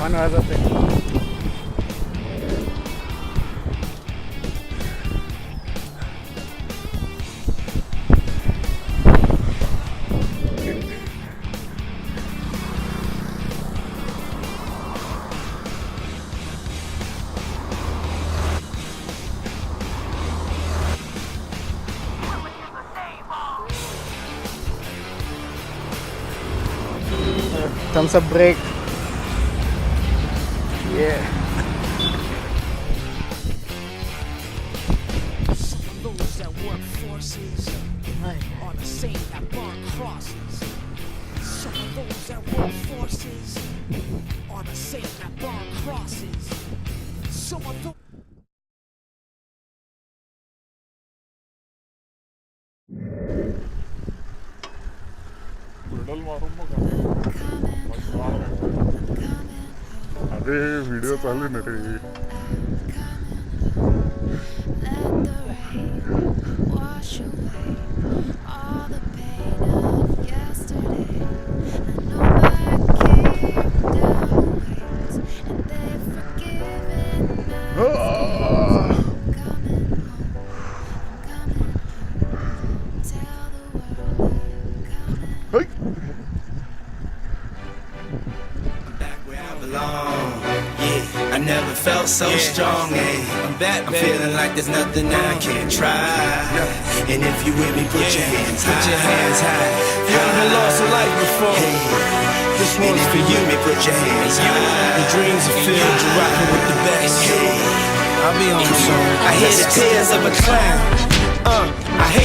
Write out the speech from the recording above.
मन वाजवते. Thumbs up break. Yeah. Those that work forces are the same that burn crosses. Some of those that work forces are the same that burn crosses. Some of those. अरे video चालू ना रे. I never felt so strong, I'm back, I'm feeling like there's nothing I can't try. And if you with me, put your hands high. Put your hands high. You ever lost a life before? This one's for you, me put your hands high. Your dreams are filled, you're rocking with the best. I'll be on soon. I hear the tears of a clown. I hate